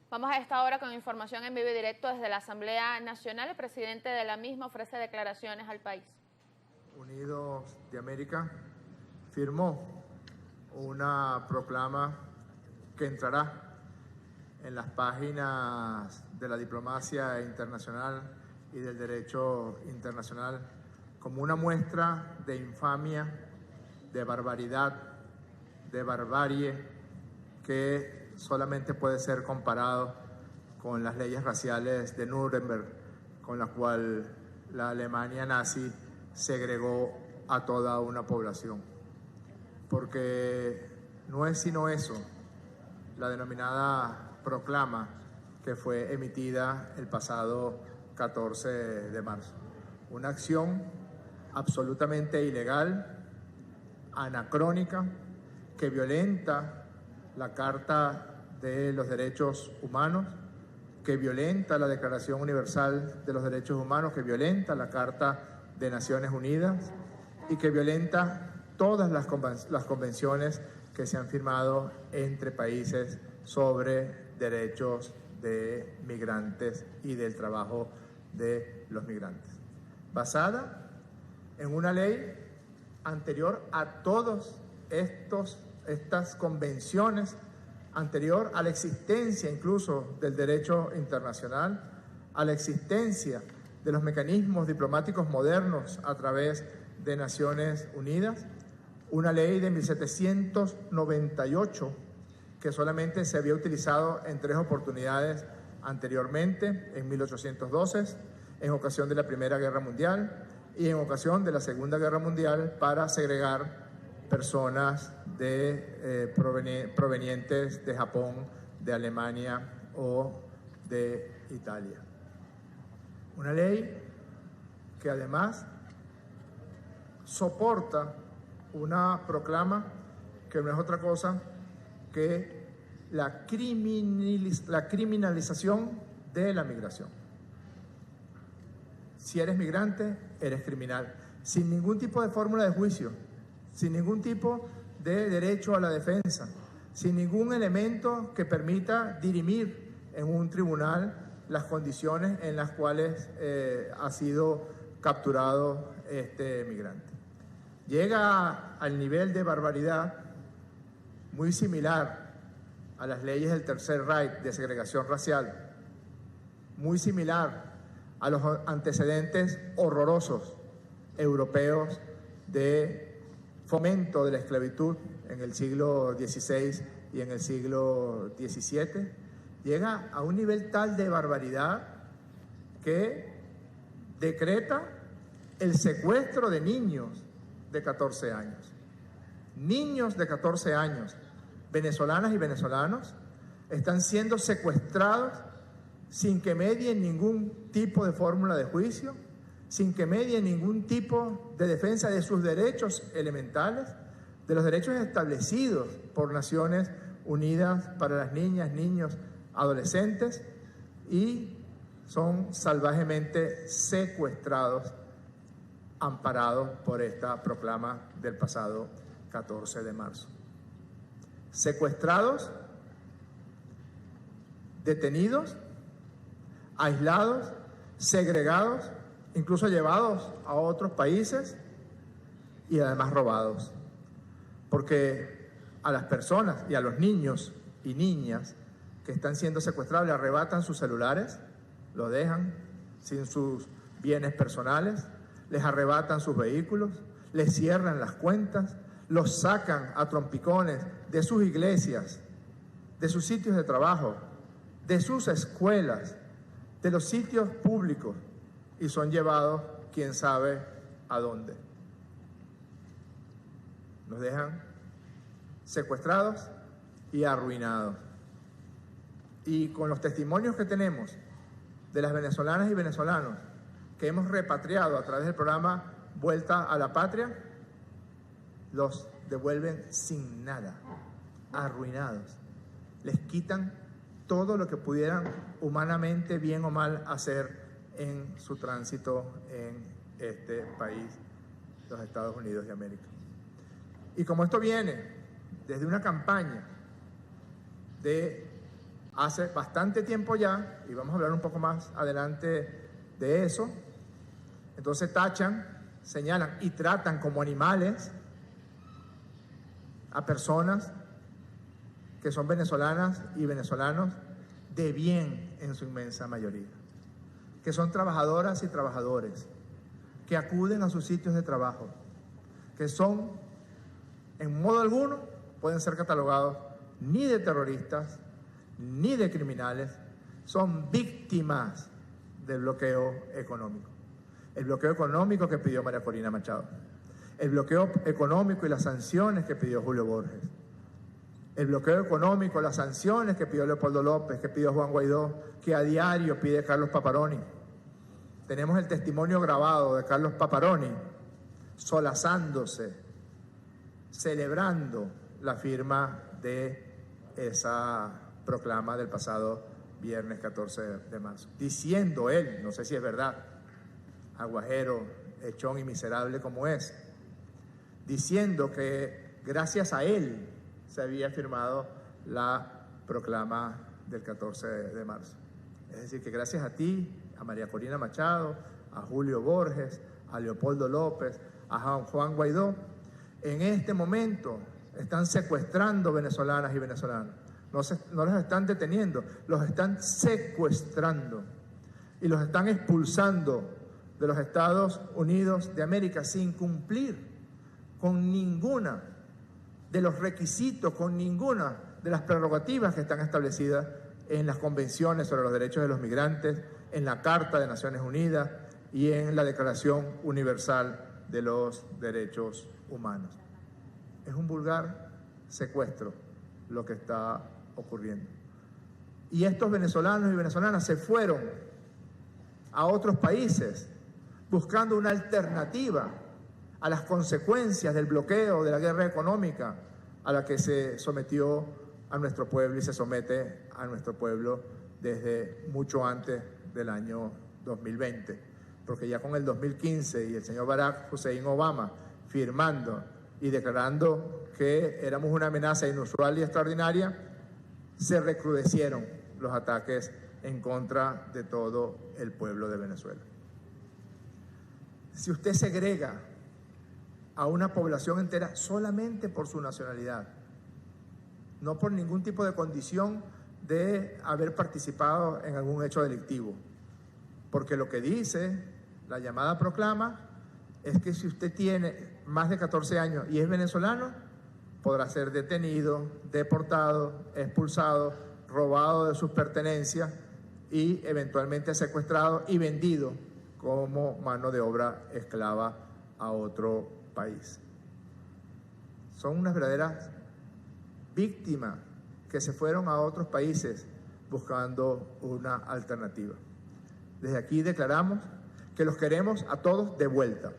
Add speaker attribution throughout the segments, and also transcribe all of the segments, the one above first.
Speaker 1: Vamos a esta hora con información en vivo y directo desde la Asamblea Nacional. El presidente de la misma ofrece declaraciones al país.
Speaker 2: Unidos de América firmó una proclama que entrará en las páginas de la diplomacia internacional y del derecho internacional como una muestra de infamia, de barbaridad, de barbarie que solamente puede ser comparado con las leyes raciales de Nuremberg, con la cual la Alemania nazi segregó a toda una población. Porque no es sino eso, la denominada proclama que fue emitida el pasado 14 de marzo. Una acción absolutamente ilegal, anacrónica, que violenta la Carta de los Derechos Humanos, que violenta la Declaración Universal de los Derechos Humanos, que violenta la Carta de Naciones Unidas y que violenta todas las convenciones que se han firmado entre países sobre derechos de migrantes y del trabajo de los migrantes. Basada en una ley anterior a todas estas convenciones, anterior a la existencia incluso del derecho internacional, a la existencia de los mecanismos diplomáticos modernos a través de Naciones Unidas, una ley de 1798 que solamente se había utilizado en 3 oportunidades anteriormente, en 1812, en ocasión de la Primera Guerra Mundial y en ocasión de la Segunda Guerra Mundial para segregar personas provenientes de Japón, de Alemania o de Italia. Una ley que además soporta una proclama que no es otra cosa que la criminalización de la migración. Si eres migrante, eres criminal, sin ningún tipo de fórmula de juicio, sin ningún tipo de derecho a la defensa, sin ningún elemento que permita dirimir en un tribunal las condiciones en las cuales ha sido capturado este migrante. Llega al nivel de barbaridad muy similar a las leyes del Tercer Reich de segregación racial, muy similar a los antecedentes horrorosos europeos de fomento de la esclavitud en el siglo XVI y en el siglo XVII, llega a un nivel tal de barbaridad que decreta el secuestro de niños de 14 años. Niños de 14 años, venezolanas y venezolanos, están siendo secuestrados sin que medien ningún tipo de fórmula de juicio, sin que medien ningún tipo de defensa de sus derechos elementales, de los derechos establecidos por Naciones Unidas para las niñas, niños, adolescentes, y son salvajemente secuestrados, amparados por esta proclama del pasado 14 de marzo. Secuestrados, detenidos, aislados, segregados, incluso llevados a otros países y además robados. Porque a las personas y a los niños y niñas que están siendo secuestrados le arrebatan sus celulares, los dejan sin sus bienes personales, les arrebatan sus vehículos, les cierran las cuentas, los sacan a trompicones de sus iglesias, de sus sitios de trabajo, de sus escuelas, de los sitios públicos, y son llevados quién sabe a dónde. Los dejan secuestrados y arruinados. Y con los testimonios que tenemos de las venezolanas y venezolanos que hemos repatriado a través del programa Vuelta a la Patria, los devuelven sin nada, arruinados. Les quitan todo lo que pudieran humanamente, bien o mal, hacer en su tránsito en este país, los Estados Unidos de América. Y como esto viene desde una campaña de hace bastante tiempo ya, y vamos a hablar un poco más adelante de eso. Entonces tachan, señalan y tratan como animales a personas que son venezolanas y venezolanos de bien en su inmensa mayoría, que son trabajadoras y trabajadores, que acuden a sus sitios de trabajo, que son, en modo alguno, pueden ser catalogados ni de terroristas, ni de criminales, son víctimas del bloqueo económico. El bloqueo económico que pidió María Corina Machado, el bloqueo económico y las sanciones que pidió Julio Borges, el bloqueo económico, las sanciones que pidió Leopoldo López, que pidió Juan Guaidó, que a diario pide Carlos Paparoni. Tenemos el testimonio grabado de Carlos Paparoni solazándose, celebrando la firma de esa proclama del pasado viernes 14 de marzo, diciendo él, no sé si es verdad, aguajero, echón y miserable como es, diciendo que gracias a él se había firmado la proclama del 14 de marzo. Es decir, que gracias a ti, a María Corina Machado, a Julio Borges, a Leopoldo López, a Juan Guaidó, en este momento están secuestrando venezolanas y venezolanos. No los están deteniendo, los están secuestrando y los están expulsando de los Estados Unidos de América sin cumplir con ninguna de los requisitos, con ninguna de las prerrogativas que están establecidas en las convenciones sobre los derechos de los migrantes, en la Carta de Naciones Unidas y en la Declaración Universal de los Derechos Humanos. Es un vulgar secuestro lo que está ocurriendo. Y estos venezolanos y venezolanas se fueron a otros países buscando una alternativa a las consecuencias del bloqueo, de la guerra económica a la que se sometió a nuestro pueblo y se somete a nuestro pueblo desde mucho antes del año 2020. Porque ya con el 2015 y el señor Barack Hussein Obama firmando y declarando que éramos una amenaza inusual y extraordinaria, se recrudecieron los ataques en contra de todo el pueblo de Venezuela. Si usted segrega a una población entera solamente por su nacionalidad, no por ningún tipo de condición de haber participado en algún hecho delictivo, porque lo que dice la llamada proclama es que si usted tiene más de 14 años y es venezolano, podrá ser detenido, deportado, expulsado, robado de sus pertenencias y eventualmente secuestrado y vendido como mano de obra esclava a otro país. Son unas verdaderas víctimas que se fueron a otros países buscando una alternativa. Desde aquí declaramos que los queremos a todos de vuelta,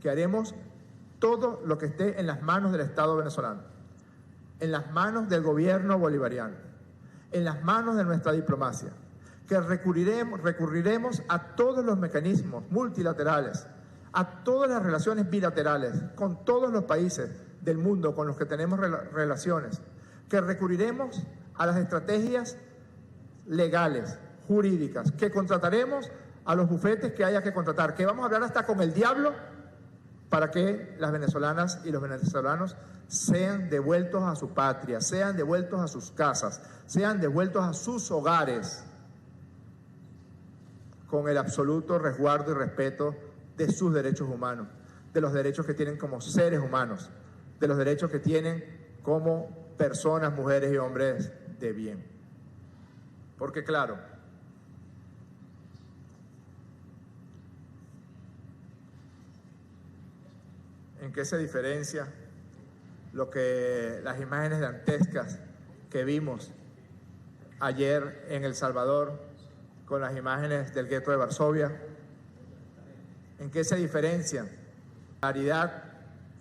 Speaker 2: que haremos todo lo que esté en las manos del Estado venezolano, en las manos del gobierno bolivariano, en las manos de nuestra diplomacia, que recurriremos a todos los mecanismos multilaterales, a todas las relaciones bilaterales con todos los países del mundo con los que tenemos relaciones, que recurriremos a las estrategias legales, jurídicas, que contrataremos a los bufetes que haya que contratar, que vamos a hablar hasta con el diablo para que las venezolanas y los venezolanos sean devueltos a su patria, sean devueltos a sus casas, sean devueltos a sus hogares con el absoluto resguardo y respeto de sus derechos humanos, de los derechos que tienen como seres humanos, de los derechos que tienen como personas, mujeres y hombres de bien. Porque claro, ¿en qué se diferencia las imágenes dantescas que vimos ayer en El Salvador con las imágenes del gueto de Varsovia? ¿En qué se diferencia la claridad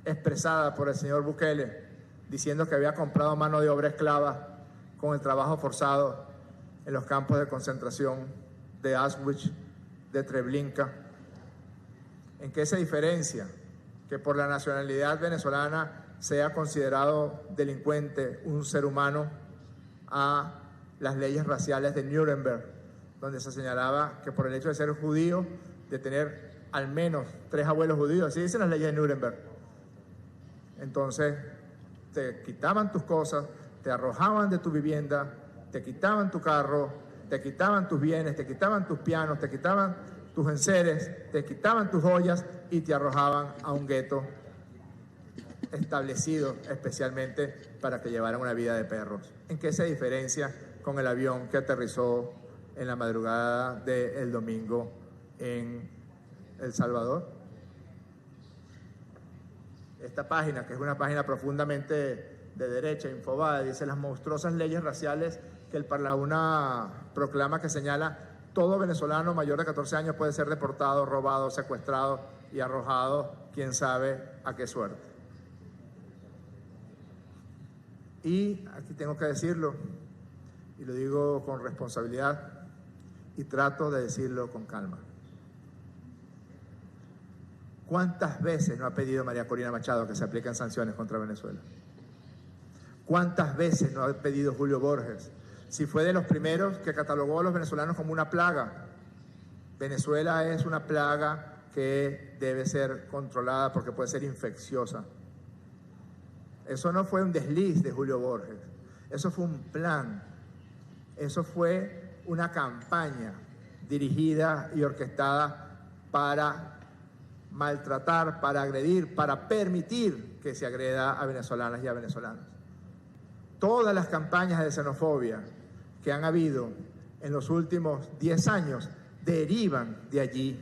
Speaker 2: expresada por el señor Bukele diciendo que había comprado mano de obra esclava con el trabajo forzado en los campos de concentración de Auschwitz, de Treblinka? ¿En qué se diferencia que por la nacionalidad venezolana sea considerado delincuente un ser humano a las leyes raciales de Nuremberg, donde se señalaba que por el hecho de ser judío, de tener al menos 3 abuelos judíos, así dicen las leyes de Nuremberg, entonces te quitaban tus cosas, te arrojaban de tu vivienda, te quitaban tu carro, te quitaban tus bienes, te quitaban tus pianos, te quitaban tus enseres, te quitaban tus joyas y te arrojaban a un gueto establecido especialmente para que llevaran una vida de perros. ¿En qué se diferencia con el avión que aterrizó en la madrugada del domingo en El Salvador? Esta página, que es una página profundamente de derecha, Infobae, dice: las monstruosas leyes raciales que el Parlamento, una proclama que señala: todo venezolano mayor de 14 años puede ser deportado, robado, secuestrado y arrojado, quién sabe a qué suerte. Y aquí tengo que decirlo, y lo digo con responsabilidad, y trato de decirlo con calma. ¿Cuántas veces no ha pedido María Corina Machado que se apliquen sanciones contra Venezuela? ¿Cuántas veces no ha pedido Julio Borges? Si fue de los primeros que catalogó a los venezolanos como una plaga. Venezuela es una plaga que debe ser controlada porque puede ser infecciosa. Eso no fue un desliz de Julio Borges, eso fue un plan, eso fue una campaña dirigida y orquestada para maltratar, para agredir, para permitir que se agreda a venezolanas y a venezolanos. Todas las campañas de xenofobia que han habido en los últimos 10 años derivan de allí.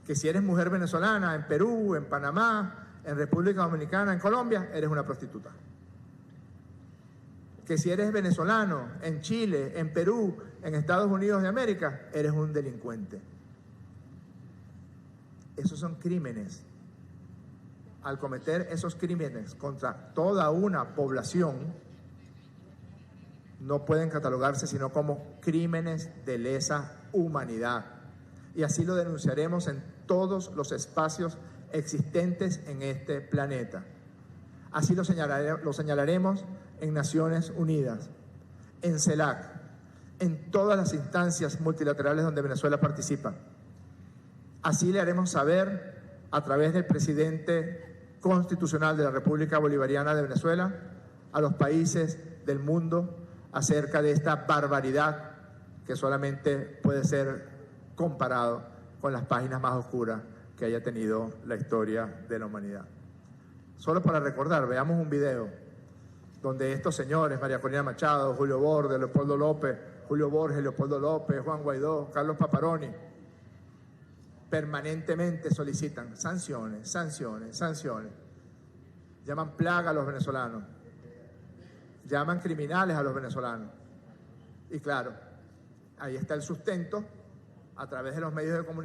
Speaker 2: Que si eres mujer venezolana en Perú, en Panamá, en República Dominicana, en Colombia, eres una prostituta. Que si eres venezolano en Chile, en Perú, en Estados Unidos de América, eres un delincuente. Esos son crímenes. Al cometer esos crímenes contra toda una población, no pueden catalogarse sino como crímenes de lesa humanidad. Y así lo denunciaremos en todos los espacios existentes en este planeta. Así lo señalaremos en Naciones Unidas, en CELAC, en todas las instancias multilaterales donde Venezuela participa. Así le haremos saber a través del presidente constitucional de la República Bolivariana de Venezuela a los países del mundo acerca de esta barbaridad que solamente puede ser comparado con las páginas más oscuras que haya tenido la historia de la humanidad. Solo para recordar, veamos un video donde estos señores, María Corina Machado, Julio Borges, Leopoldo López, Julio Borges, Leopoldo López, Juan Guaidó, Carlos Paparoni, permanentemente solicitan sanciones, sanciones, sanciones. Llaman plaga a los venezolanos, llaman criminales a los venezolanos. Y claro, ahí está el sustento a través de los medios de comunicación.